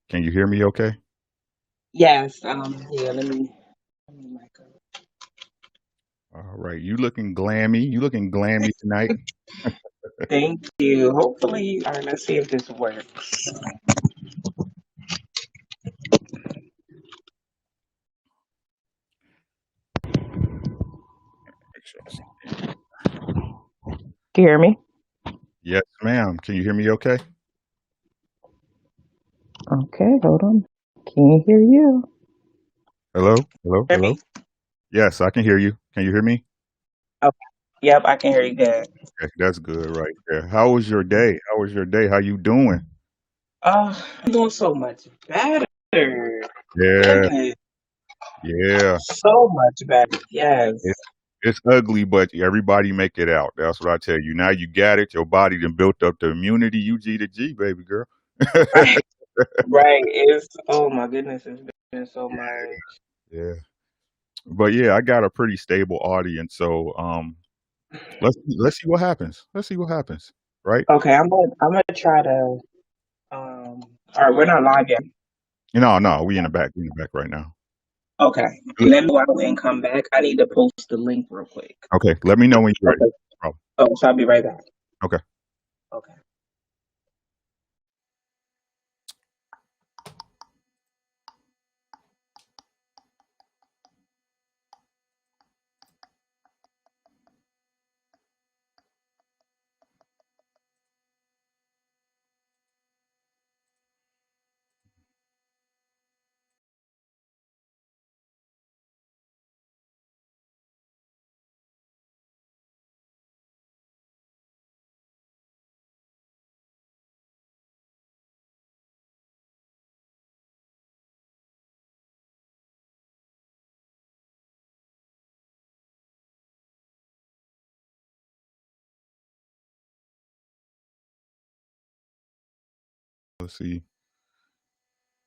Can you hear me okay? Yes, yeah, let me mic up. All right. You looking glammy. You looking glammy tonight. Thank you. Hopefully, all right, let's see if this works. Make sure I see. Can you hear me? Yes, ma'am. Can you hear me okay? Okay, hold on. Can't hear you. Hello? Hello? Hear Hello? me? Yes, I can hear you. Can you hear me? Okay. Yep, I can hear you good. Okay, that's good right there. How was your day? How was your day? How you doing? I'm doing so much better. Yeah, Goodness, yeah. so much better. Yes. It, it's ugly, but everybody make it out. That's what I tell you. Now you got it. Your body done built up the immunity. You G to G, baby girl. Right. Right. It's oh my goodness, it's been so much. Yeah. But yeah, I got a pretty stable audience. So let's see what happens. Let's see what happens. Right? Okay, I'm gonna try to um all right, we're not live yet. No, we in the back. We in the back right now. Okay. L- Let me go out and come back. I need to post the link real quick. Okay, let me know when you're ready. Okay. No problem. Oh, so I'll be right back. Okay. Okay. Let's see.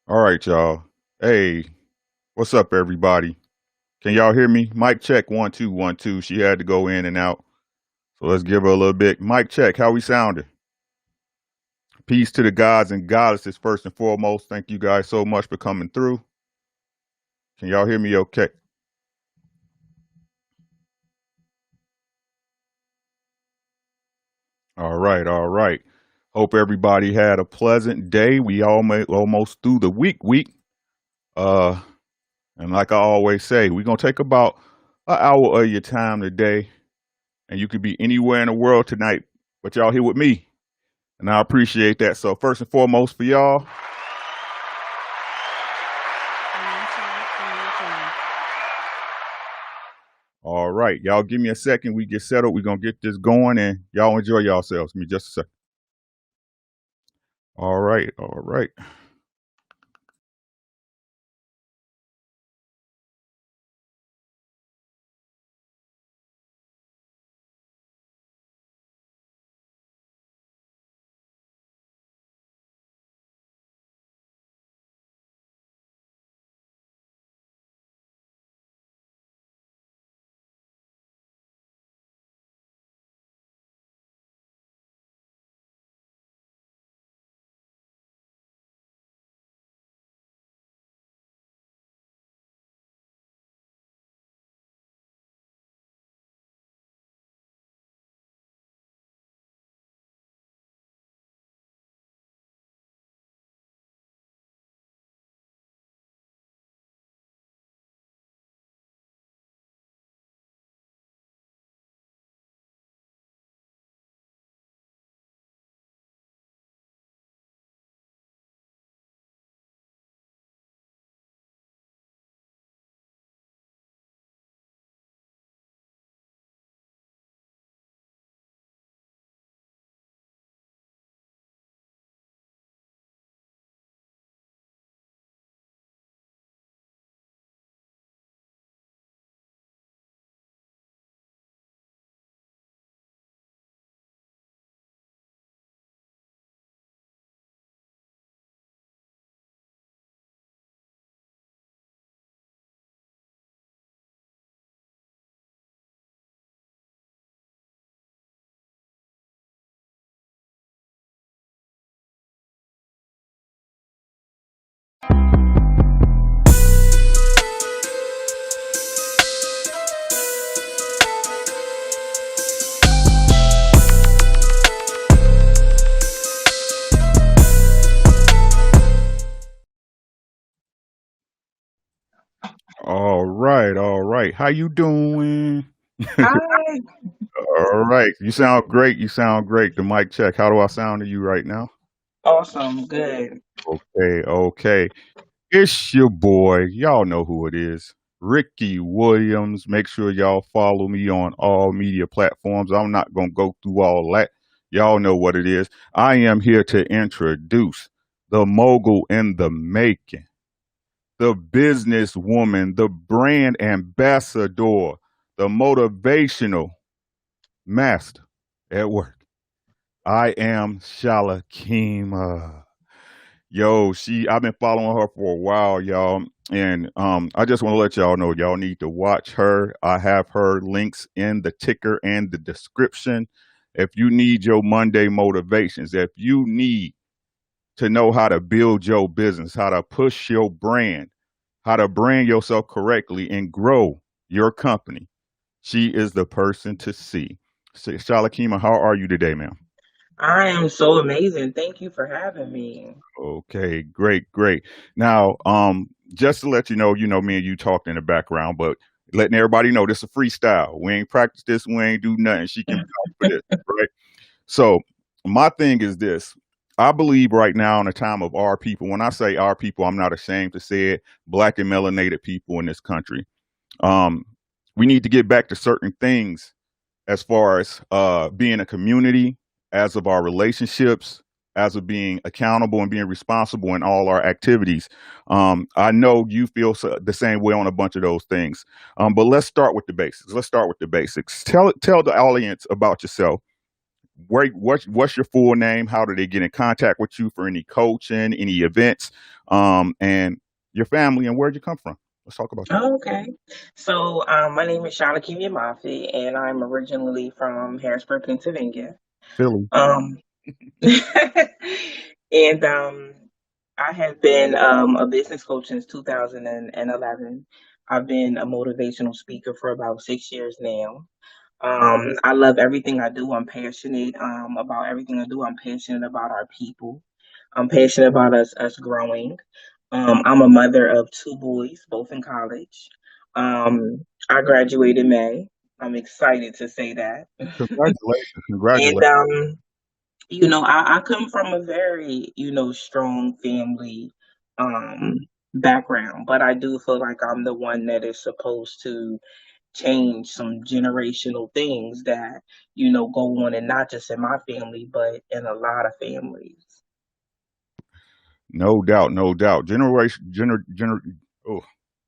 All right, y'all. Hey, what's up, everybody? Can y'all hear me? Mic check 1 2 1 2. She had to go in and out. So let's give her a little bit. Mic check. How we sounding? Peace to the gods and goddesses first and foremost. Thank you guys so much for coming through. Can y'all hear me okay? All right, all right. Hope everybody had a pleasant day. We almost through the week. Uh, and like I always say, we're gonna take about an hour of your time today, and you could be anywhere in the world tonight, but y'all here with me, and I appreciate that. So first and foremost for y'all, all right, y'all give me a second. We get settled. We're gonna get this going, and y'all enjoy yourselves. Give me just a second. All right, all right. right, all right. How you doing? Hi. All right. You sound great. You sound great. The mic check. How do I sound to you right now? Awesome. Good. Okay, okay. It's your boy. Y'all know who it is. Ricky Williams. Make sure y'all follow me on all media platforms. I'm not going to go through all that. Y'all know what it is. I am here to introduce the mogul in the making, the businesswoman, the brand ambassador, the motivational master at work. I am Shalakemia. Yo, I've been following her for a while, y'all. And I just want to let y'all know y'all need to watch her. I have her links in the ticker and the description. If you need your Monday motivations, if you need to know how to build your business, how to push your brand, how to brand yourself correctly and grow your company, she is the person to see. Shalakema, how are you today, ma'am? I am so amazing. Thank you for having me. Okay, great, great. Now, just to let you know, me and you talked in the background, but letting everybody know this is a freestyle. We ain't practice this, we ain't do nothing. She can vouch for this, right? So my thing is this. I believe right now in the time of our people, when I say our people, I'm not ashamed to say it, black and melanated people in this country. Um, we need to get back to certain things as far as being a community, as of our relationships, as of being accountable and being responsible in all our activities. I know you feel the same way on a bunch of those things. But let's start with the basics. Let's start with the basics. Tell the audience about yourself. What's your full name? How do they get in contact with you for any coaching, any events, and your family and where'd you come from? Let's talk about that. Oh, okay. So, my name is Shalakemia Mafi, and I'm originally from Harrisburg, Pennsylvania. Philly. Um, and I have been a business coach since 2011. I've been a motivational speaker for about 6 years now. I love everything I do. I'm passionate about everything I do. I'm passionate about our people. I'm passionate about us growing. I'm a mother of two boys, both in college. I graduated in May. I'm excited to say that. Congratulations. And Congratulations. I come from a very, strong family um background, but I do feel like I'm the one that is supposed to change some generational things that, go on, and not just in my family, but in a lot of families. No doubt, no doubt. Oh,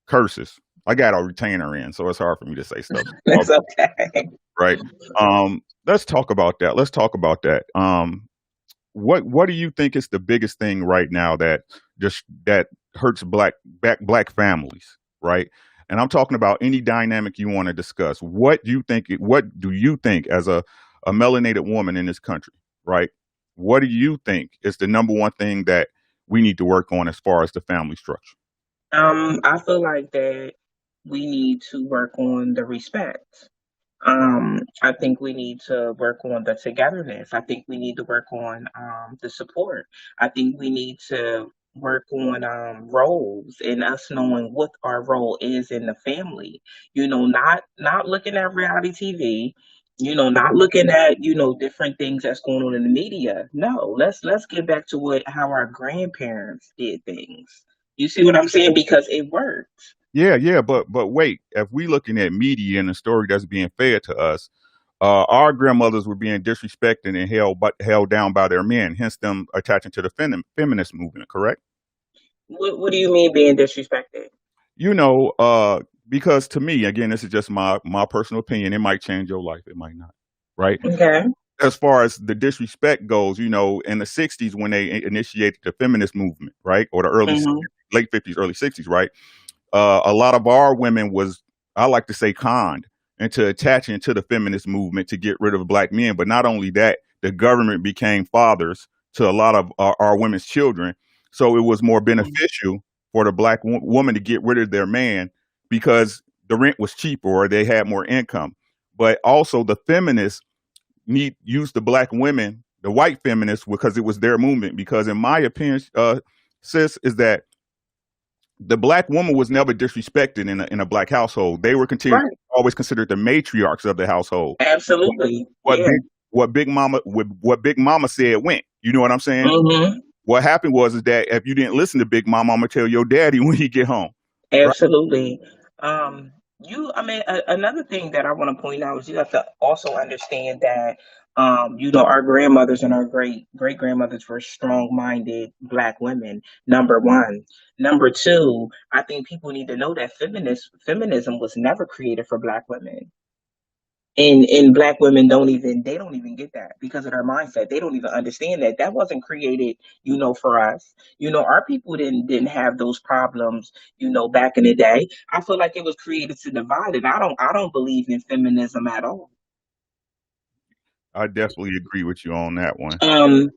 curses. I got a retainer in, so it's hard for me to say stuff. That's okay. Right. Let's talk about that. Let's talk about that. What do you think is the biggest thing right now that hurts black families, right? And I'm talking about any dynamic you want to discuss. What do you think as a melanated woman in this country, right? What do you think is the number one thing that we need to work on as far as the family structure? I feel like that we need to work on the respect. I think we need to work on the togetherness. I think we need to work on the support. I think we need to work on roles and us knowing what our role is in the family. Not looking at reality TV. Not looking at different things that's going on in the media. No, let's get back to what how our grandparents did things. You see what I'm saying? Because it worked. Yeah, yeah, but wait, if we looking at media and the story that's being fed to us, our grandmothers were being disrespected and held down by their men, hence them attaching to the feminist movement. Correct? What do you mean being disrespected? You know, because to me, again, this is just my personal opinion. It might change your life. It might not. Right? Okay. As far as the disrespect goes, in the '60s when they initiated the feminist movement, right, or the Mhm. late '50s, early '60s, right, a lot of our women was, I like to say, conned into attaching to the feminist movement to get rid of black men. But not only that, the government became fathers to a lot of our women's children. So it was more beneficial for the black woman to get rid of their man because the rent was cheaper or they had more income. But also the feminists need use the black women, the white feminists, because it was their movement. Because in my opinion, sis, is that the black woman was never disrespected in a black household. They were continued Right. always considered the matriarchs of the household. Absolutely. What Yeah. big what Big Mama said went. You know what I'm saying? Mm-hmm. What happened was is that if you didn't listen to Big Mama, I'm gonna tell your daddy when he get home. Right? Absolutely. Um, I mean, another thing that I want to point out is you have to also understand that, our grandmothers and our great grandmothers were strong-minded Black women. Number one. Number two, I think people need to know that feminism was never created for Black women. And Black women don't even get that because of their mindset. They don't even understand that that wasn't created, for us. Our people didn't have those problems, back in the day. I feel like it was created to divide, and I don't believe in feminism at all. I definitely agree with you on that one. um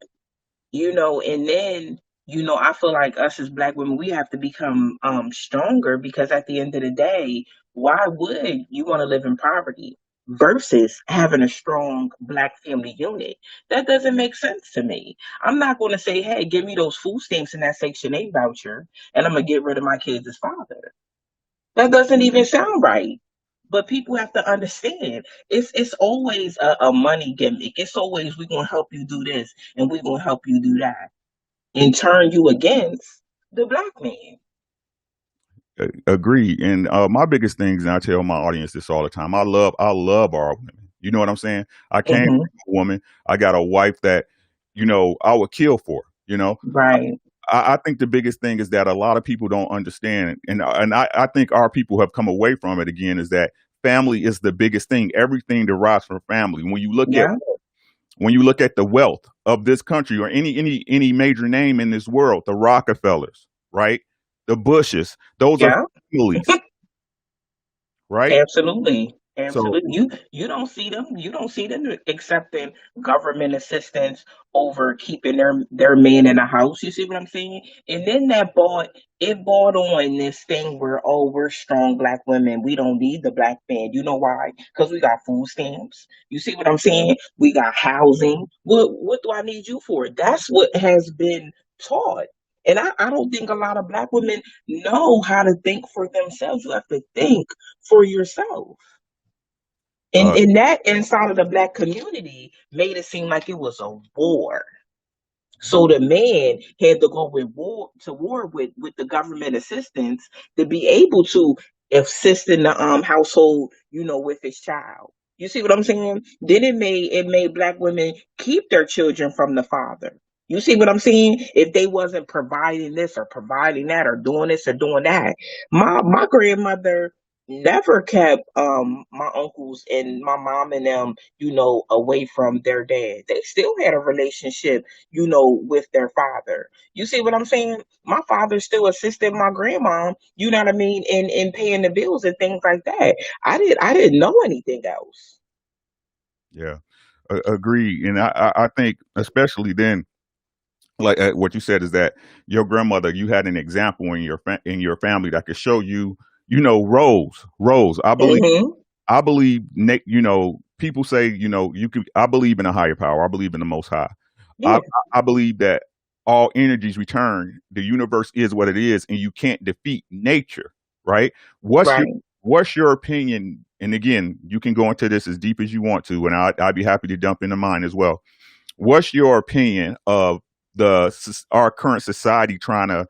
and then, I feel like us as Black women, we have to become stronger, because at the end of the day, why would you want to live in poverty versus having a strong Black family unit? That doesn't make sense to me. I'm not going to say, hey, give me those food stamps and that Section 8 voucher, and I'm going to get rid of my kids' father. That doesn't even sound right. But people have to understand, it's always a money gimmick. It's always, we're gonna help you do this and we're gonna help you do that, and turn you against the Black man. Agreed. And my biggest things, and I tell my audience this all the time. I love our women. You know what I'm saying? I came from Hmm. a woman. I got a wife that, I would kill for. Right. I think the biggest thing is that a lot of people don't understand, and I think our people have come away from it again. Is that family is the biggest thing. Everything derives from family. Yeah. When you look at the wealth of this country or any major name in this world, the Rockefellers, right? The Bushes, those are Yeah. families, right? Absolutely. So Absolutely. You don't see them accepting government assistance over keeping their men in the house. You see what I'm saying? And then it brought on this thing where, oh, we're strong Black women. We don't need the Black man. You know why? Because we got food stamps. You see what I'm saying? We got housing. What do I need you for? That's what has been taught. And I don't think a lot of Black women know how to think for themselves. You have to think for yourself. And, uh, and that inside of the Black community made it seem like it was a war. So the man had to go to war with the government assistance to be able to assist in the household, with his child. You see what I'm saying? Then it made Black women keep their children from the father. You see what I'm saying? If they wasn't providing this or providing that or doing this or doing that. My grandmother never kept my uncles and my mom and them, away from their dad. They still had a relationship, with their father. You see what I'm saying? My father still assisted my grandma, you know what I mean, in paying the bills and things like that. I didn't know anything else. yeah, agree. And I think especially then, like what you said is that your grandmother, you had an example in your family that could show you, roles. Hmm. I believe, people say, you can. I believe in a higher power. I believe in the Most High. I Yeah. I believe that all energies return. The universe is what it is, and you can't defeat nature. Right? What's your Right. What's your opinion? And again, you can go into this as deep as you want to, and I'd be happy to jump into mine as well. What's your opinion of our current society trying to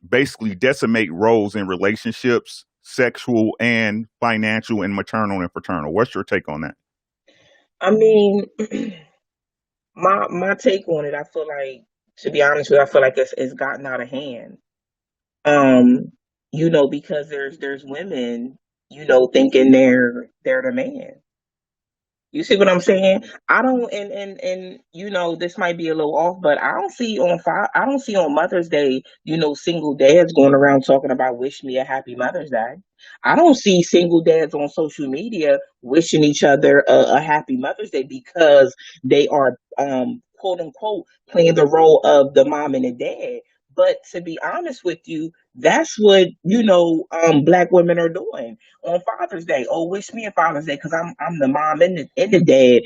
basically decimate roles in relationships, sexual and financial and maternal and fraternal? What's your take on that? I mean, my take on it, I feel like, to be honest with you, I feel like it's gotten out of hand. Um, because there's women, thinking they're the man. You see what I'm saying? I don't, and this might be a little off, but I don't see on Mother's Day, single dads going around talking about wish me a happy Mother's Day. I don't see single dads on social media wishing each other a happy Mother's Day because they are quote unquote playing the role of the mom and the dad. But to be honest with you, that's what Black women are doing on Father's Day. Oh, wish me a Father's Day because I'm the mom and the dad,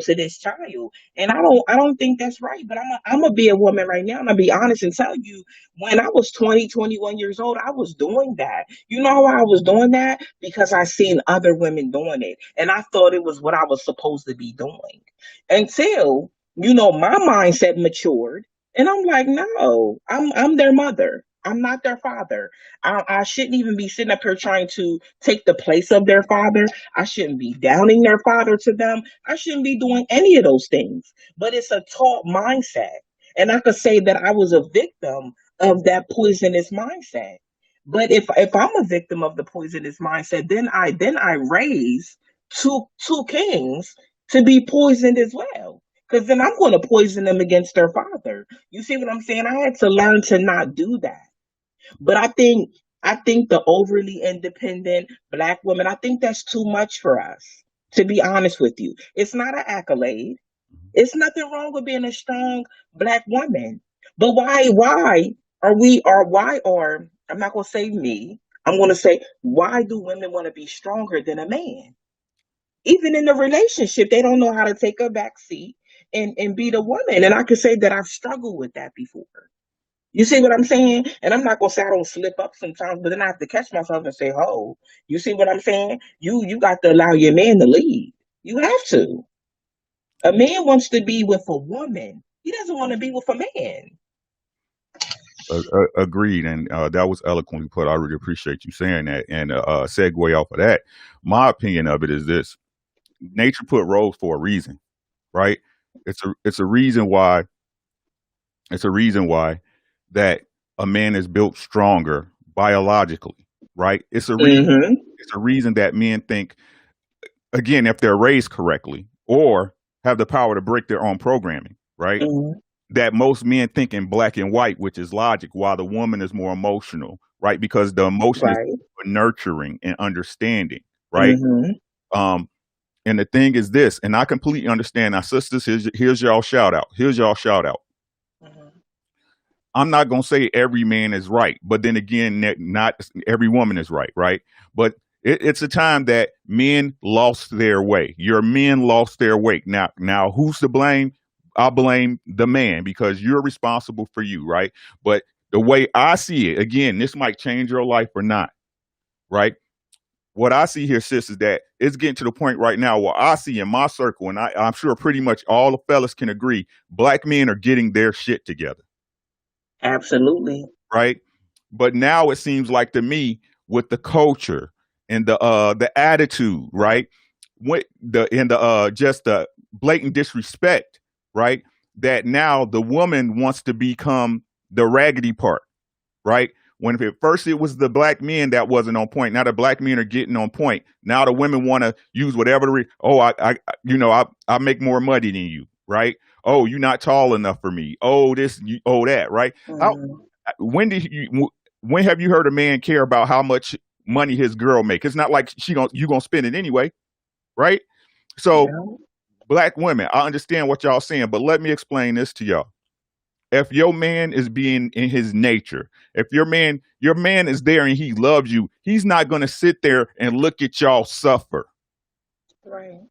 to this child. And I don't think that's right. But I'm gonna be a woman right now, and I'll be honest and tell you, when I was 20, 21 years old, I was doing that. You know why I was doing that? Because I seen other women doing it, and I thought it was what I was supposed to be doing until my mindset matured, and I'm like, no, I'm their mother. I'm not their father. I shouldn't even be sitting up here trying to take the place of their father. I shouldn't be downing their father to them. I shouldn't be doing any of those things. But it's a taught mindset. And I could say that I was a victim of that poisonous mindset. But if I'm a victim of the poisonous mindset, then I raise two kings to be poisoned as well. Because then I'm going to poison them against their father. You see what I'm saying? I had to learn to not do that. But I think the overly independent Black women, I think that's too much for us. To be honest with you, it's not an accolade. It's nothing wrong with being a strong Black woman. But why why are I'm not going to say me. I'm going to say, why do women want to be stronger than a man? Even in the relationship, they don't know how to take a back seat and be the woman. And I could say that I've struggled with that before. You see what I'm saying? And I'm not gonna say I don't slip up sometimes, but then I have to catch myself and say, "Oh, you see what I'm saying? You got to allow your man to lead. You have to. A man wants to be with a woman. He doesn't want to be with a man." Agreed, and that was eloquently put. I really appreciate you saying that. And segue off of that, my opinion of it is this: nature put roles for a reason, right? It's a reason why that a man is built stronger biologically, right? Mm-hmm. It's a reason that men think, again, if they're raised correctly or have the power to break their own programming, right? Mm-hmm. That most men think in black and white, which is logic, while the woman is more emotional, right? Because the emotion is Right. nurturing and understanding, right? Mm-hmm. Um, and the thing is this, and I completely understand. Now, sisters, here's y'all shout out. Here's y'all shout out. Mm-hmm. I'm not gonna say every man is right, but then again, not every woman is right, right? But it's a time that men lost their way. Your men lost their way. Now, who's to blame? I blame the man because you're responsible for you, right? But the way I see it, again, this might change your life or not, right? What I see here, sis, is that it's getting to the point right now where I see in my circle, and I'm sure pretty much all the fellas can agree, black men are getting their shit together, Absolutely. right? But now it seems like to me with the culture and the attitude, right? With the just the blatant disrespect, right? That now the woman wants to become the raggedy part, right? When at first it was the black men that wasn't on point. Now the black men are getting on point. Now the women want to use whatever I make more money than you, right? Oh, you're not tall enough for me. Oh, that, right? How Mm-hmm. when did you when have you heard a man care about how much money his girl make? It's not like you gonna spend it anyway, right? So Yeah. black women, I understand what y'all saying, but let me explain this to y'all. If your man is being in his nature, if your man is there and he loves you, he's not gonna sit there and look at y'all suffer. Right.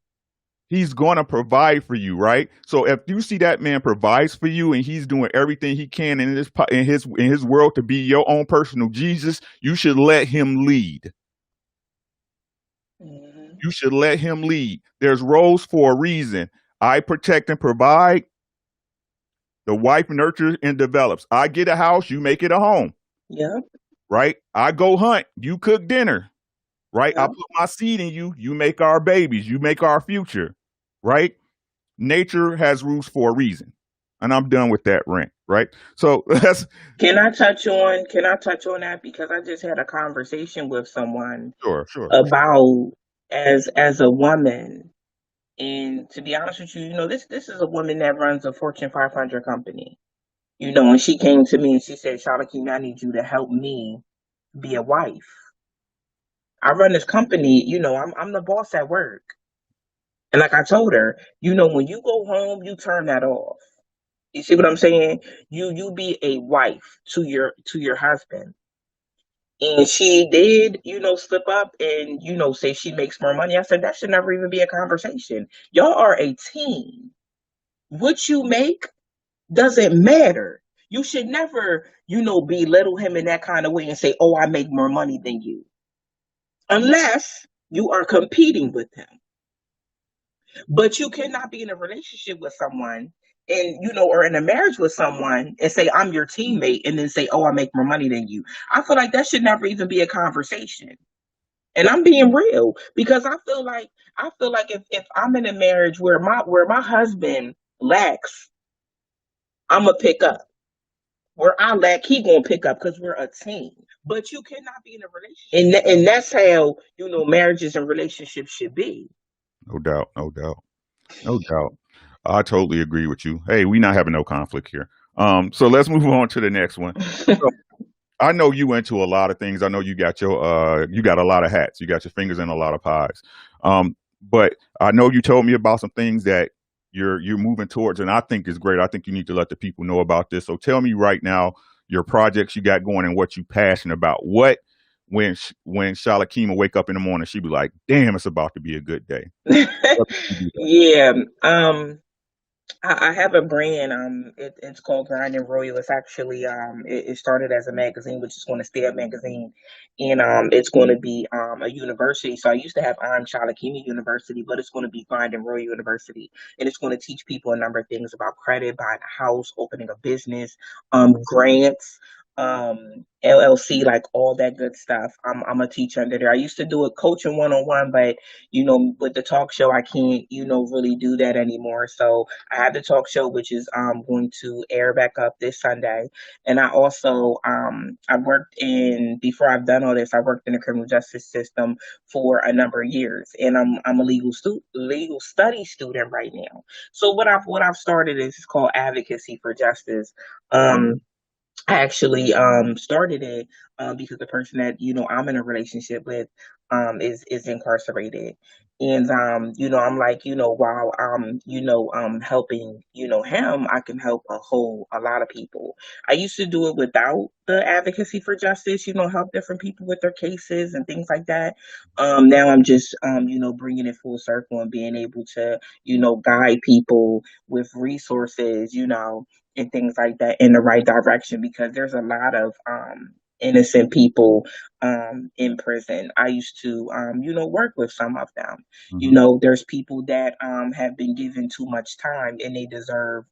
He's going to provide for you, right? So if you see that man provides for you and he's doing everything he can in his world to be your own personal Jesus, you should let him lead. Mm-hmm. You should let him lead. There's roles for a reason. I protect and provide. The wife nurtures and develops. I get a house, you make it a home, Yep. right? I go hunt, you cook dinner, right? I Yep. put my seed in you, you make our babies, you make our future, right? Nature has rules for a reason. And I'm done with that rant, right? So that's Can I touch on that because I just had a conversation with someone sure, sure. about as a woman. And to be honest with you, this is a woman that runs a Fortune 500 company. And she came to me and she said, "Shalakemia, I need you to help me be a wife. I run this company. I'm the boss at work." And like I told her, when you go home, you turn that off. You see what I'm saying? You be a wife to your husband. And she did, slip up and, say she makes more money. I said that should never even be a conversation. Y'all are a team. What you make doesn't matter. You should never, belittle him in that kind of way and say, "Oh, I make more money than you," unless you are competing with him. But you cannot be in a relationship with someone and, or in a marriage with someone and say, "I'm your teammate," and then say, "Oh, I make more money than you." I feel like that should never even be a conversation. And I'm being real because I feel like if I'm in a marriage where my husband lacks, I'm gonna pick up. Where I lack, he gonna pick up because we're a team. But you cannot be in a relationship, and that's how marriages and relationships should be. No doubt, no doubt, no doubt. I totally agree with you. Hey, we not having no conflict here. So let's move on to the next one. So I know you into a lot of things. I know you got a lot of hats. You got your fingers in a lot of pies. But I know you told me about some things that you're moving towards, and I think is great. I think you need to let the people know about this. So tell me right now your projects you got going and what you passionate about. What when Shalakemia wake up in the morning, she be like, "Damn, it's about to be a good day." What makes you do that? Yeah. I have a brand. It's called Grind and Royal. It's actually it started as a magazine, which is going to stay a magazine, and it's going to be a university. So I used to have Shalakemia University, but it's going to be Grind and Royal University, and it's going to teach people a number of things about credit, buying a house, opening a business, grants. LLC, like all that good stuff. I'm a teacher under there. I used to do a coaching one-on-one, but with the talk show, I can't, really do that anymore. So I have the talk show, which is going to air back up this Sunday. And I also I worked in before I've done all this, I worked in the criminal justice system for a number of years, and I'm a legal study student right now. So what I've started is it's called Advocacy for Justice. I actually started it because the person that I'm in a relationship with is incarcerated, and I'm like while I'm helping him, I can help a lot of people. I used to do it without the advocacy for justice, help different people with their cases and things like that. Now I'm just bringing it full circle and being able to guide people with resources, and things like that in the right direction because there's a lot of innocent people in prison. I used to work with some of them. Hmm. There's people that have been given too much time and they deserve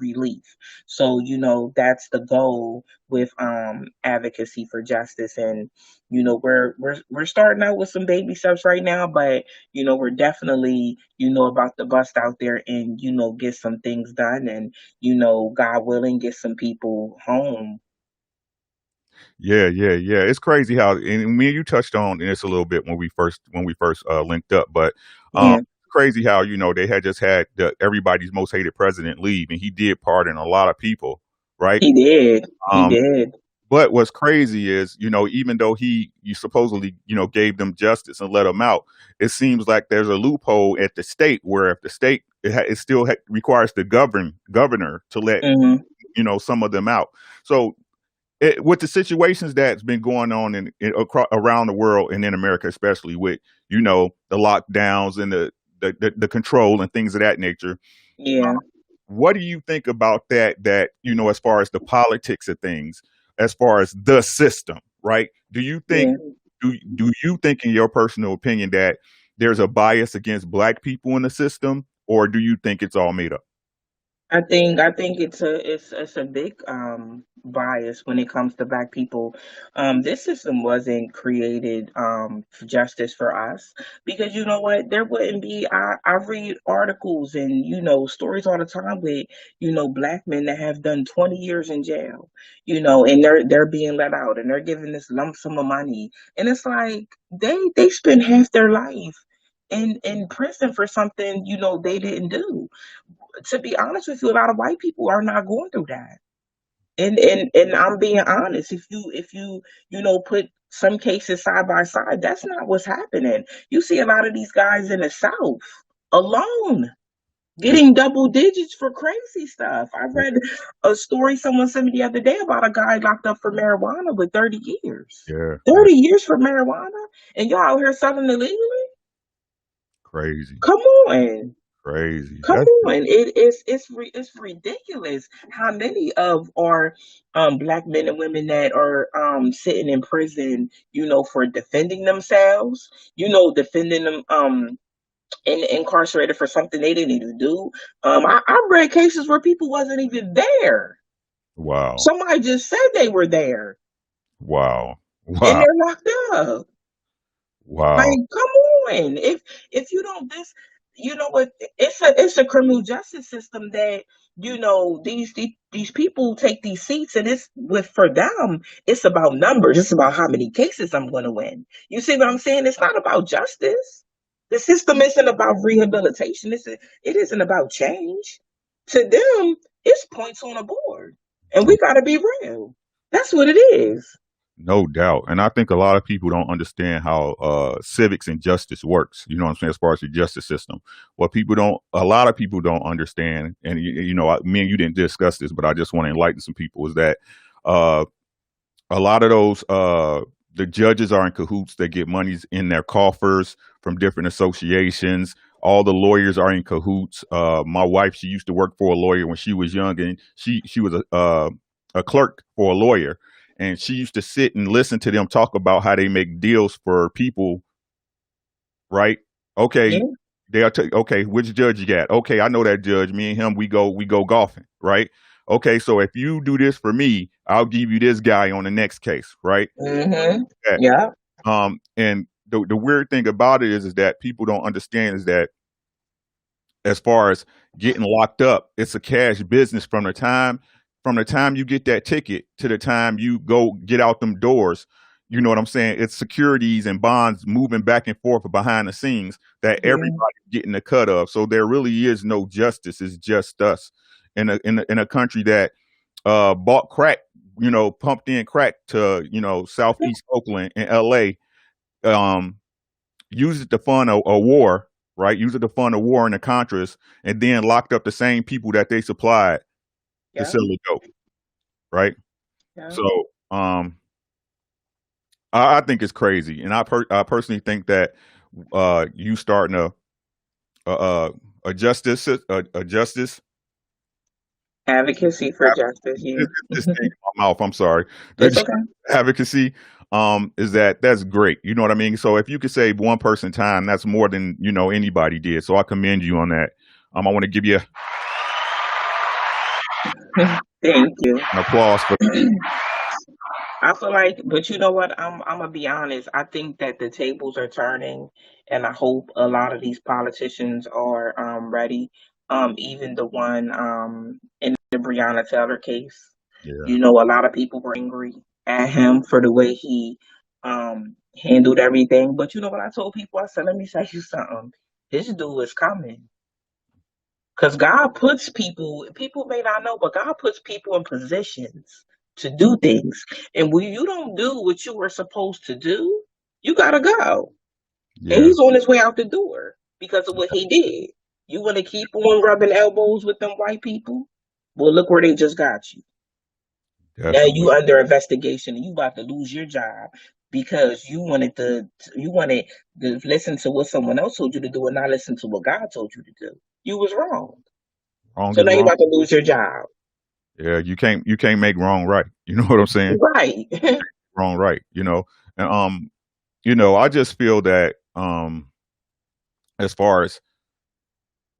relief. So that's the goal with advocacy for justice. And we're starting out with some baby steps right now, but we're definitely about to bust out there and get some things done and God willing, get some people home. Yeah, yeah, yeah. It's crazy how, and me and you touched on this a little bit when we first linked up, but Yeah, crazy how they had just had everybody's most hated president leave, and he did pardon a lot of people, right? he did. He Um, did. but what's crazy is, even though you supposedly, gave them justice and let them out, it seems like there's a loophole at the state where if the state it still requires the governor to let Hmm. some of them out. So with the situations that's been going on around the world and in America, especially with the lockdowns and the control and things of that nature, Yeah, what do you think about that? That as far as the politics of things, as far as the system, right? yeah. Do you think, in your personal opinion, that there's a bias against Black people in the system, or do you think it's all made up? I think it's a big bias when it comes to Black people. This system wasn't created for justice for us because you know what? There wouldn't be. I read articles and stories all the time with Black men that have done 20 years in jail, and they're being let out and they're given this lump sum of money, and it's like they spend half their life in prison for something they didn't do. To be honest with you, a lot of white people are not going through that. And I'm being honest. If you put some cases side by side, that's not what's happening. You see a lot of these guys in the South alone. getting double digits for crazy stuff. I read a story someone sent me the other day about a guy locked up for marijuana with 30 years. Yeah, yeah, 30 years for marijuana? And y'all out here selling illegally? crazy, Come on. crazy. Come That's on. It's ridiculous how many of our black men and women that are sitting in prison, for defending themselves, defending them incarcerated for something they didn't even do. I read cases where people wasn't even there. wow, Somebody just said they were there wow, and wow, they're locked up. Like, wow. come on. If you don't this, what, it's a criminal justice system that, these people take these seats, and it's with for them, it's about numbers. It's about how many cases I'm gonna win. You see what I'm saying? It's not about justice. The system isn't about rehabilitation. It isn't about change. To them, it's points on a board. And No, we gotta be real. That's what it is. no doubt. And I think a lot of people don't understand how civics and justice works. You know what I'm saying? As far as the justice system, a lot of people don't understand. And me and you didn't discuss this, but I just want to enlighten some people. Is that uh, a lot of those the judges are in cahoots. They get monies in their coffers from different associations. All the lawyers are in cahoots. My wife, she used to work for a lawyer when she was young, and she was a clerk for a lawyer, and she used to sit and listen to them talk about how they make deals for people. Right? Okay, Yeah. okay, which judge you got? Okay, I know that judge. Me and him, we go golfing. Right? Okay, so if you do this for me, I'll give you this guy on the next case. Right? Mm-hmm. That. Yeah. And the weird thing about it is that people don't understand is that as far as getting locked up, it's a cash business from the time you get that ticket to the time you go get out them doors. You know what I'm saying? It's securities and bonds moving back and forth behind the scenes that Yeah. everybody's getting a cut of. So there really is no justice. It's just us in a country that bought crack, pumped in crack to Southeast Oakland and LA, um, used it to fund a war, right? Used it to fund a war in the Contras, and then locked up the same people that they supplied to Yeah. sell the dope, right? Yeah. So um, I think it's crazy, and I personally think that you starting a, a, a justice a justice Advocacy for justice. Yeah. this thing in my mouth. I'm sorry. The It's okay. advocacy is that's great. You know what I mean? So if you could save one person time, that's more than anybody did. So I commend you on that. I want to give you Thank you. an applause for I feel like, but you know what? I'm gonna be honest. I think that the tables are turning, and I hope a lot of these politicians are ready. Even the one in the Breonna Taylor case. yeah, A lot of people were angry at him for the way he handled everything. But you know what I told people? I said, let me tell you something. This dude is coming. Because God puts people may not know, but God puts people in positions to do things. And when you don't do what you were supposed to do, you gotta go. And yeah, he's on his way out the door because of what he did. You want to keep on rubbing elbows with them white people? Well, look where they just got you. Now definitely. you under investigation and you about to lose your job because you wanted to listen to what someone else told you to do and not listen to what God told you to do. You was wrong. Wrong So is now you're wrong. about to lose your job. Yeah, you can't make wrong right. You know what I'm saying? Right. Wrong right. And I just feel that as far as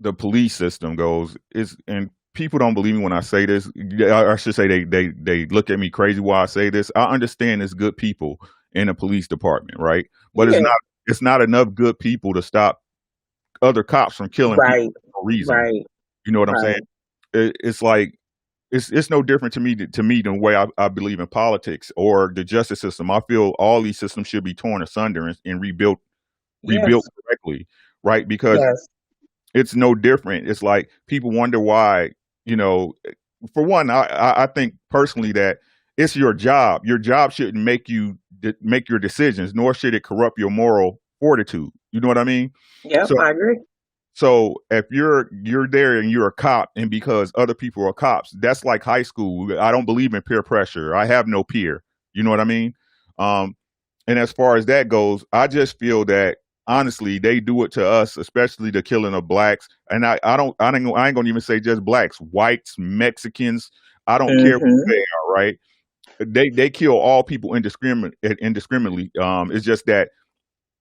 the police system goes, is and people don't believe me when I say this. I should say they look at me crazy while I say this. I understand there's good people in the police department, right? But it's Yeah. not enough good people to stop other cops from killing people Right. for no reason. Right. You know what I'm saying? Right. It's like it's no different to me than the way I believe in politics or the justice system. I feel all these systems should be torn asunder and rebuilt Yes. correctly, right? Because Yes. it's no different. It's like people wonder why, you know, for one, I think personally that it's your job. Your job shouldn't make your decisions, nor should it corrupt your moral fortitude. You know what I mean? Yep. So I agree. So if you're there and you're a cop, and because other people are cops, that's like high school. I don't believe in peer pressure. I have no peer. You know what I mean? Um, and as far as that goes, I just feel that honestly they do it to us, especially the killing of blacks. And I ain't gonna even say just blacks, whites, Mexicans. I don't care who Mm-hmm. they are, right? They kill all people indiscriminately. It's just that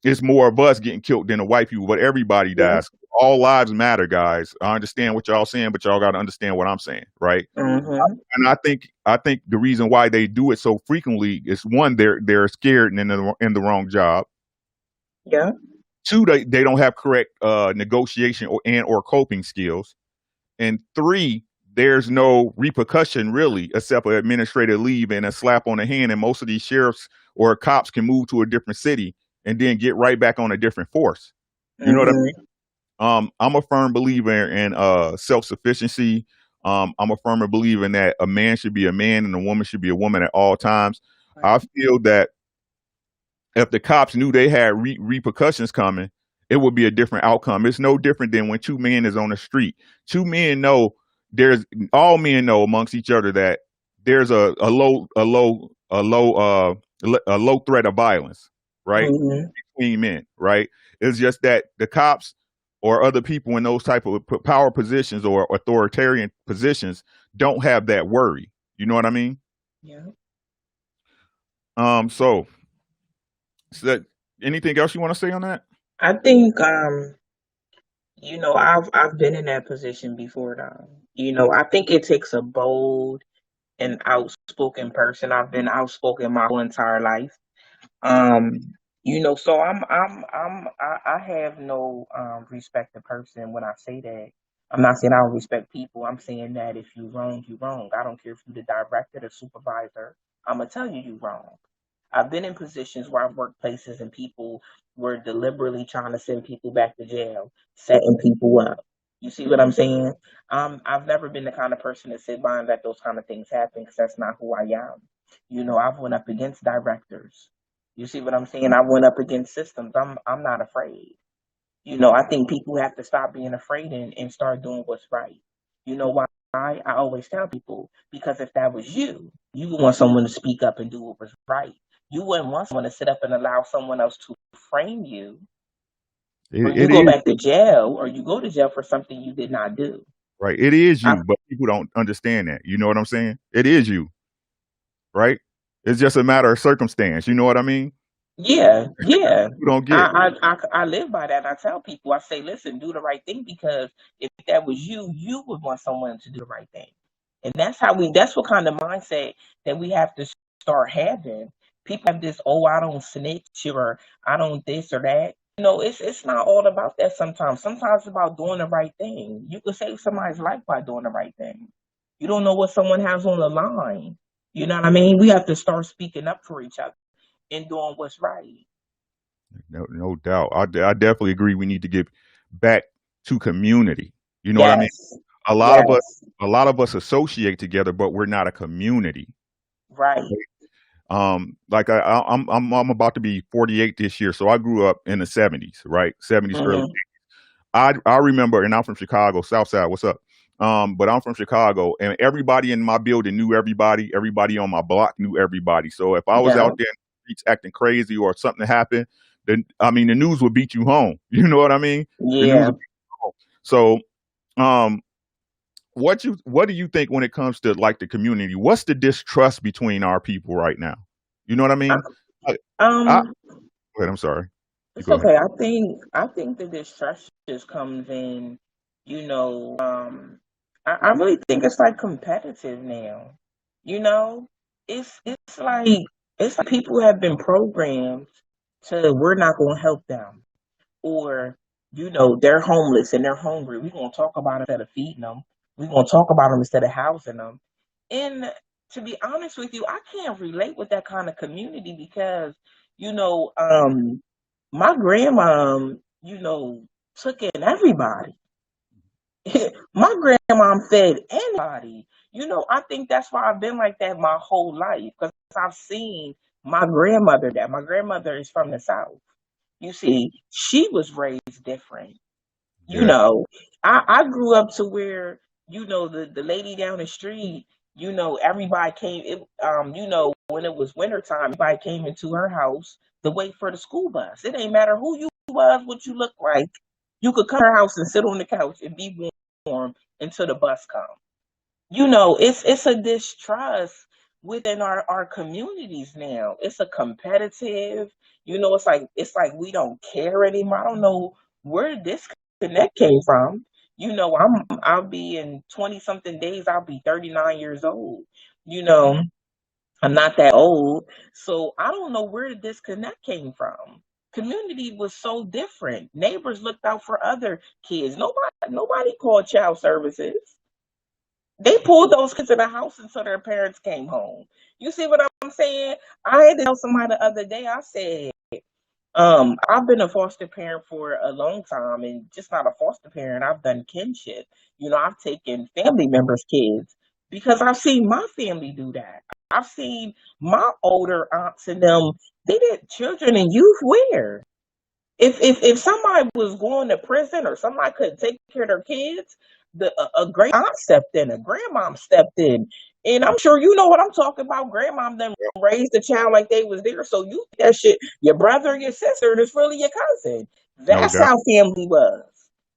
it's more of us getting killed than the white people, but everybody Yeah. dies. All lives matter, guys. I understand what y'all saying, but y'all got to understand what I'm saying, right? Mm-hmm. And I think the reason why they do it so frequently is one, they're scared and in the wrong job. Yeah. Two, they don't have correct negotiation or coping skills. And three, there's no repercussion really, except for administrative leave and a slap on the hand. And most of these sheriffs or cops can move to a different city and then get right back on a different force. You know what I Mm-hmm. mean? I'm a firm believer in self sufficiency. I'm a firm believer in that a man should be a man and a woman should be a woman at all times. I Right. feel that if the cops knew they had repercussions coming, it would be a different outcome. It's no different than when two men is on the street. Two men know there's all men know amongst each other that there's a low threat of violence, right? Mm-hmm. Between men, right? It's just that the cops or other people in those type of power positions or authoritarian positions don't have that worry. You know what I mean? Yeah. So, that anything else you want to say on that? I think I've been in that position before now. I think it takes a bold and outspoken person. I've been outspoken my whole entire life. Um, so I have no respect to person when I say that. I'm not saying I don't respect people. I'm saying that if you wrong, you wrong. I don't care if you're the director, the supervisor. I'm gonna tell you wrong. I've been in positions where I've worked places and people were deliberately trying to send people back to jail, setting people up. You see what I'm saying? I've never been the kind of person to sit by and let those kind of things happen because that's not who I am. I've went up against directors. You see what I'm saying? I went up against systems. I'm not afraid. I think people have to stop being afraid and start doing what's right. You know why? I always tell people because if that was you would want someone to speak up and do what was right. You wouldn't want someone to sit up and allow someone else to frame you, or you It go is back to jail, or you go to jail for something you did not do. right. It is I, you, but people don't understand that. You know what I'm saying? It is you, right? It's just a matter of circumstance. You know what I mean? Yeah, yeah. You don't get I live by that. I tell people, I say, listen, do the right thing because if that was you would want someone to do the right thing. And that's what kind of mindset that we have to start having. People have this, oh, I don't snitch or I don't this or that. It's not all about that sometimes. Sometimes it's about doing the right thing. You can save somebody's life by doing the right thing. You don't know what someone has on the line. You know what I mean? We have to start speaking up for each other and doing what's right. no doubt. I definitely agree. We need to get back to community. You know what I mean? Yes. A lot of us, Yes. a lot of us associate together, but we're not a community. Right. Like I'm about to be 48 this year, so I grew up in the 70s, right? 70s, early. Mm-hmm. I remember, and I'm from Chicago, South Side. What's up? But I'm from Chicago, and everybody in my building knew everybody. Everybody on my block knew everybody. So if I was Yeah. out there in the streets acting crazy or something happened, then I mean the news would beat you home. You know what I mean? The news Yeah. would beat you home. So, um, what do you think when it comes to like the community? What's the distrust between our people right now? You know what I I, mean? I um, go ahead. I'm sorry. You it's go ahead. okay. I think the distrust just comes in, you know, I really think it's like competitive now. You know, it's like people have been programmed to we're not gonna help them. Or they're homeless and they're hungry. We're gonna talk about it instead of feeding them. We're gonna talk about them instead of housing them. And to be honest with you, I can't relate with that kind of community because you know, um, my grandma, took in everybody. My grandma fed anybody. I think that's why I've been like that my whole life because I've seen my grandmother. My grandmother is from the South. You see, she was raised different. You Yeah. know, I grew up to where, the lady down the street, everybody came, when it was wintertime, everybody came into her house to wait for the school bus. It ain't matter who you was, what you look like. You could come to her house and sit on the couch and be warm until the bus comes. It's a distrust within our communities now. It's a competitive, it's like we don't care anymore. I don't know where this disconnect came from. I'll be in 20 something days, I'll be 39 years old. You know, I'm not that old. So I don't know where the disconnect came from. Community was so different. Neighbors looked out for other kids. Nobody called child services. They pulled those kids in the house until their parents came home. You see what I'm saying? I had to tell somebody the other day, I said, I've been a foster parent for a long time, and just not a foster parent, I've done kinship. I've taken family members' kids because I've seen my family do that. I've seen my older aunts and them, they did children and youth where? If somebody was going to prison or somebody couldn't take care of their kids, a great aunt stepped in, a grandmom stepped in, and I'm sure you know what I'm talking about. Grandmom then raised the child like they was there, so you that shit, your brother, your sister, and it's really your cousin. No That's doubt. how family was.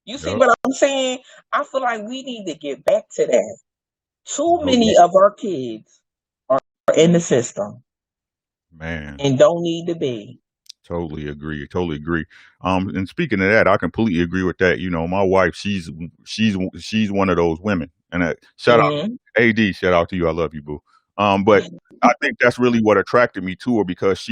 You see Yep. what I'm saying? I feel like we need to get back to that. Too No many doubt. of our kids are in the system Man. and don't need to be. Totally agree. Totally agree. And speaking of that, I completely agree with that. You know, my wife, she's one of those women. And shout out Mm-hmm. AD, shout out to you. I love you, boo. But I think that's really what attracted me to her because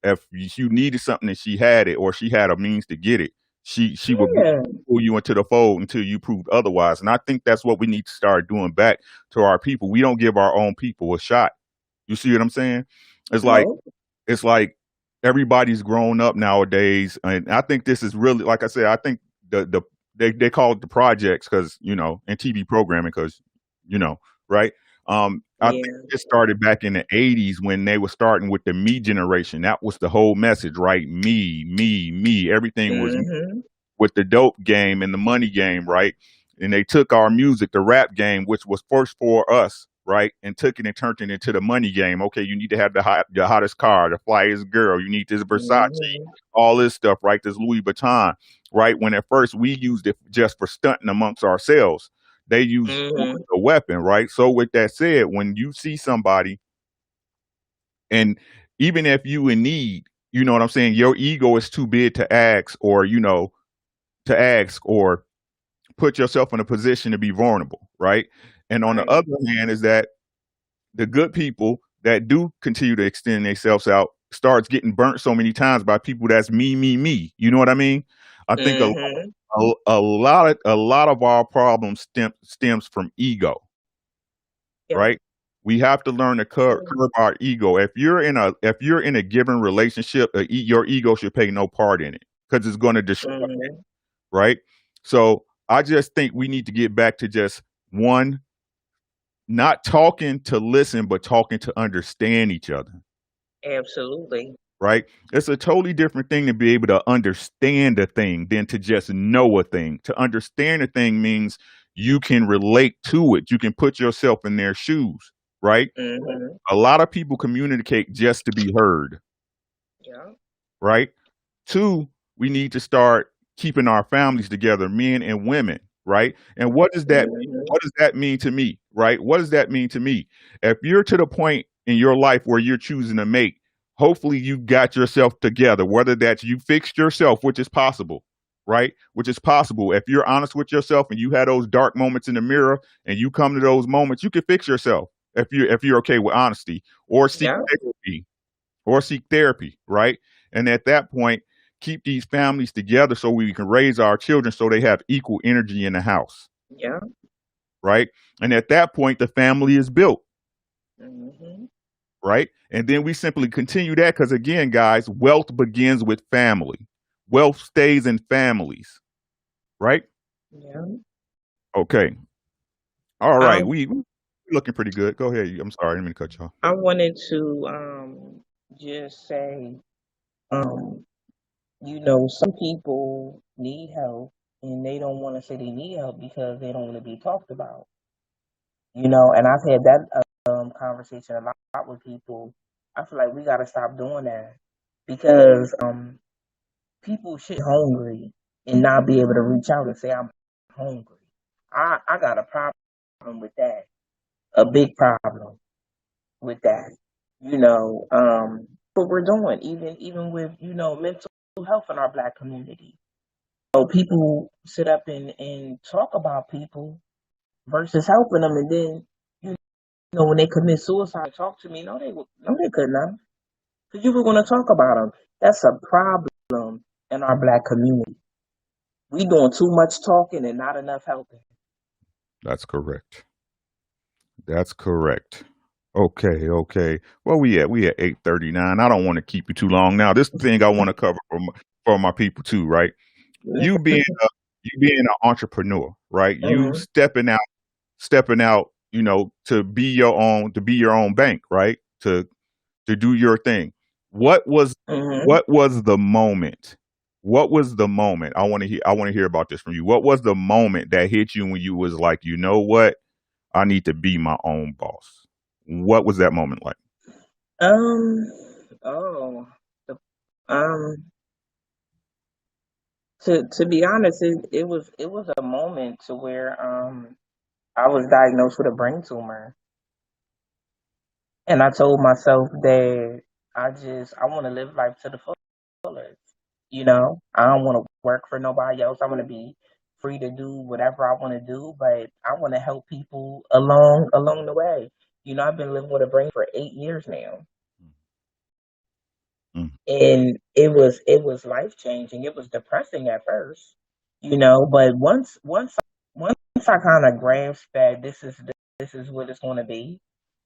if you needed something and she had it or she had a means to get it, she would Yeah. pull you into the fold until you proved otherwise. And I think that's what we need to start doing back to our people. We don't give our own people a shot. You see what I'm saying? It's like No. it's like everybody's grown up nowadays, and I think this is really, like I said, I think they call it the projects because in TV programming because right. I think Yeah. it started back in the '80s when they were starting with the me generation. That was the whole message, right? Me, me, me. Everything was Mhm. with the dope game and the money game, right? And they took our music, the rap game, which was first for us, right, and took it and turned it into the money game. Okay, you need to have the hottest car, the flyest girl. You need this Versace, Mhm. all this stuff, right? This Louis Vuitton, right? When at first we used it just for stunting amongst ourselves, they used it Mhm. as a weapon, right? So with that said, when you see somebody, and even if you in need, you know what I'm saying, your ego is too big to ask, or or put yourself in a position to be vulnerable, right? And on the Right. other hand, is that the good people that do continue to extend themselves out starts getting burnt so many times by people that's me, me, me. You know what I mean? I think Mhm. a lot of our problems stems from ego, Yeah. right? We have to learn to True. curb our ego. If you're in a given relationship, your ego should play no part in it because it's going to destroy, Mhm. right? So I just think we need to get back to just one, not talking to listen, but talking to understand each other, Absolutely. right? It's a totally different thing to be able to understand a thing than to just know a thing. To understand a thing means you can relate to it, you can put yourself in their shoes, right? Mhm. A lot of people communicate just to be heard, Yeah. right? Two, we need to start keeping our families together, men and women, right? And what does that mean? Mhm. What does that mean to me, right? What does that mean to me? If you're to the point in your life where you're choosing a mate, hopefully you got yourself together, whether that's you fixed yourself, which is possible, right? Which is possible. If you're honest with yourself and you had those dark moments in the mirror and you come to those moments, you can fix yourself if you're okay with honesty or seek Yeah. therapy right? And at that point, keep these families together so we can raise our children so they have equal energy in the house, Yeah. right? And at that point, the family is built, Mhm. right? And then we simply continue that because, again, guys, wealth begins with family. Wealth stays in families, right? Yeah. Okay. All I right. We looking pretty good. Go ahead. I'm sorry. I didn't mean to cut you off. I wanted to just say, um some people need help and they don't want to say they need help because they don't want to be talked about. And I've had that conversation a lot with people. I feel like we got to stop doing that because people should be hungry and not be able to reach out and say I'm hungry. I got a problem with that, a big problem with that. What we're doing, even with mental health in our Black community. People sit up and talk about people versus helping them, and then you when they commit suicide, talk to me. No, they couldn't have, because you were going to talk about them. That's a problem in our Black community. We doing too much talking and not enough helping. That's correct. That's correct. Okay, okay. Well, we at 8:39. I don't want to keep you too long. Now, this thing I want to cover for my people too, right? You being a, you being an entrepreneur, right? You Mhm. stepping out, to be your own bank, right? To do your thing. What was Mhm. what was the moment? What was the moment? I want to hear about this from you. What was the moment that hit you when you was like, you know what? I need to be my own boss. What was that moment like? Um. Oh. The, um. To be honest, it was a moment to where I was diagnosed with a brain tumor, and I told myself that I want to live life to the fullest. I don't want to work for nobody else. I want to be free to do whatever I want to do, but I want to help people along the way. I've been living with a brain for 8 years now, Mm, and it was life changing. It was depressing at first, but once I kind of grasped that this is what it's going to be.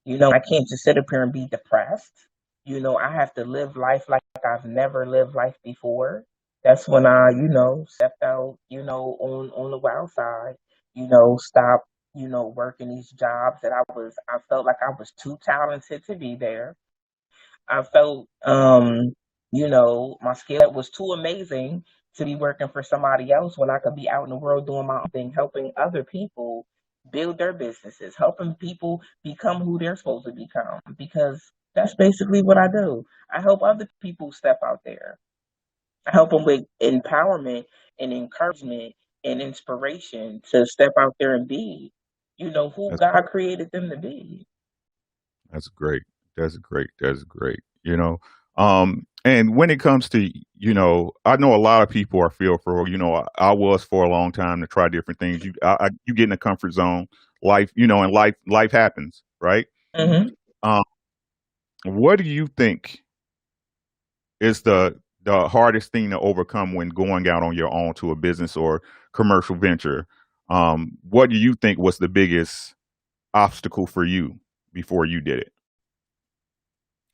I can't just sit up here and be depressed. I have to live life like I've never lived life before. That's when I, stepped out, on the wild side. Stop, working these jobs that I felt like I was too talented to be there. I felt, my skill set was too amazing to be working for somebody else when I could be out in the world doing my own thing, helping other people build their businesses, helping people become who they're supposed to become. Because that's basically what I do. I help other people step out there. I help them with empowerment and encouragement and inspiration to step out there and be, who that's God created them to be. that's great. That's great. That's great. And when it comes to, I know a lot of people are fearful. I was for a long time to try different things. You get in a comfort zone. Life, and life happens, right? Hmm. Um, what do you think is the hardest thing to overcome when going out on your own to a business or commercial venture? What do you think was the biggest obstacle for you before you did it?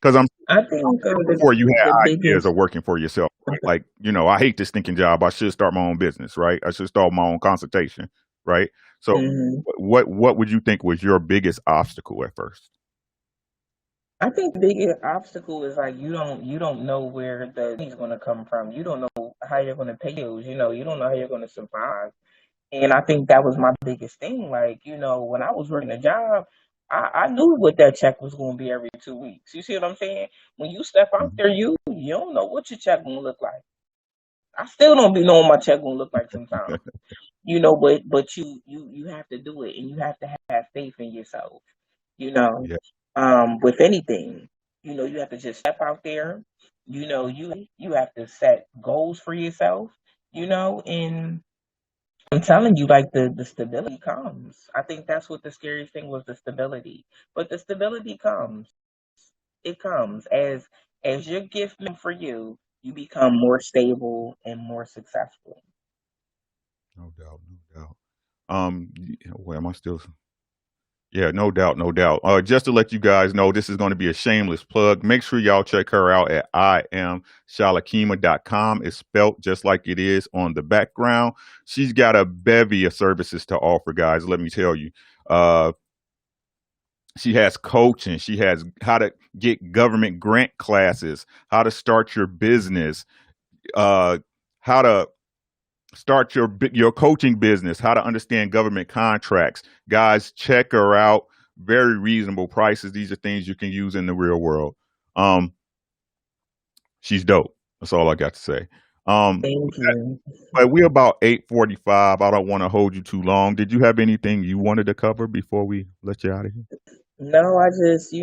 Because I think before you the had ideas biggest. of working for yourself, right? Like, I hate this stinking job. I should start my own business, right? I should start my own consultation, right? So, Mhm. what would you think was your biggest obstacle at first? I think the biggest obstacle is like you don't know where the money's gonna come from. You don't know how you're gonna pay bills. You don't know how you're gonna survive. And I think that was my biggest thing. Like, when I was working a job, I knew what that check was gonna be every 2 weeks. You see what I'm saying? When you step out Mhm. there, you don't know what your check gonna look like. I still don't be knowing my check gonna look like sometimes. But you have to do it, and you have to have faith in yourself. you know Yeah, with anything, you have to just step out there. You have to set goals for yourself. And I'm telling you, like, the stability comes. I think that's what the scariest thing was, the stability. But the stability comes. It comes as your gift meant for you. You become more stable and more successful. no doubt, no doubt. Where am I still? Yeah, no doubt, no doubt. Just to let you guys know, this is going to be a shameless plug. Make sure y'all check her out at iamshalakema.com. It's spelt just like it is on the background. She's got a bevy of services to offer, guys. Let me tell you. Uh, she has coaching. She has how to get government grant classes, how to start your business, uh, how to start your coaching business, how to understand government contracts. Guys, check her out. Very reasonable prices. These are things you can use in the real world. Um, she's dope. That's all I got to say. Um, Thank you. but we're about 8:45. I don't want to hold you too long. Did you have anything you wanted to cover before we let you out of here? No, I just,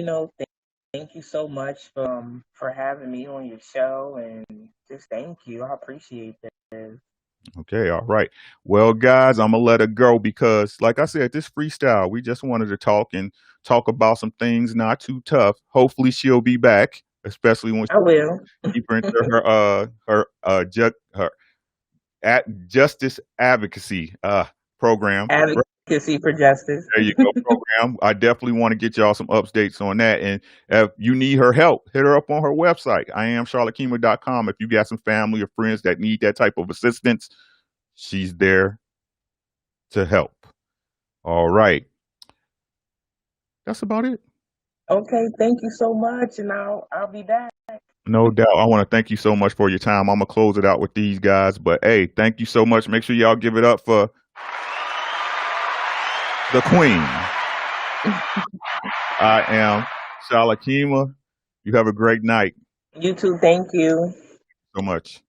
thank you so much for having me on your show, and just thank you. I appreciate this. Okay, all right. Well, guys, I'm gonna let her go because, like I said, this freestyle, we just wanted to talk and talk about some things not too tough. Hopefully, she'll be back, especially when I will. she deeper into her at justice advocacy program. Advocacy for justice. There you go, program. I definitely want to get y'all some updates on that. And if you need her help, hit her up on her website. I am Shalakemia.com. If you got some family or friends that need that type of assistance, she's there to help. All right. That's about it. Okay, thank you so much, and I'll be back. No doubt. I want to thank you so much for your time. I'm going to close it out with these guys. But hey, thank you so much. Make sure y'all give it up for the queen. I am Shalakema. You have a great night. You too. Thank you. So much.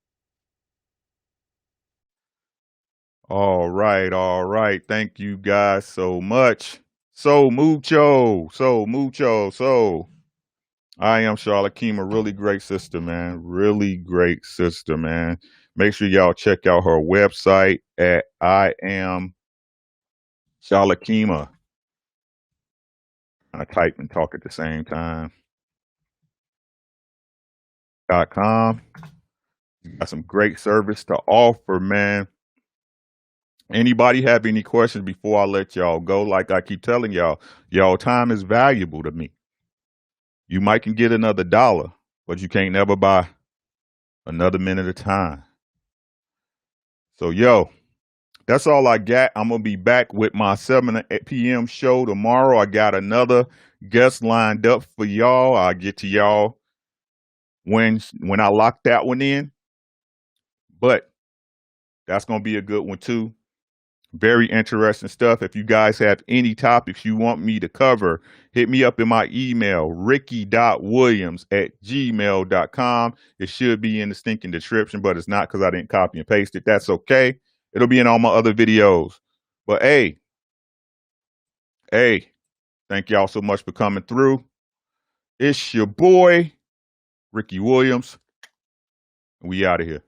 All right. All right. Thank you guys so much. So mucho. So mucho. So I am Shalakema. Really great sister, man. Really great sister, man. Make sure y'all check out her website at I am Shalakema. I type and talk at the same time. .com. Got some great service to offer, man. Anybody have any questions before I let y'all go? Like I keep telling y'all time is valuable to me. You might can get another dollar, but you can't never buy another minute of time. So that's all I got. I'm gonna be back with my 7 p.m. show tomorrow. I got another guest lined up for y'all. I'll get to y'all when I lock that one in. But that's gonna be a good one too. Very interesting stuff. If you guys have any topics you want me to cover, hit me up in my email, ricky.williams@gmail.com. It should be in the stinking description, but it's not because I didn't copy and paste it. That's okay. It'll be in all my other videos. But hey, thank y'all so much for coming through. It's your boy, Ricky Williams. We out of here.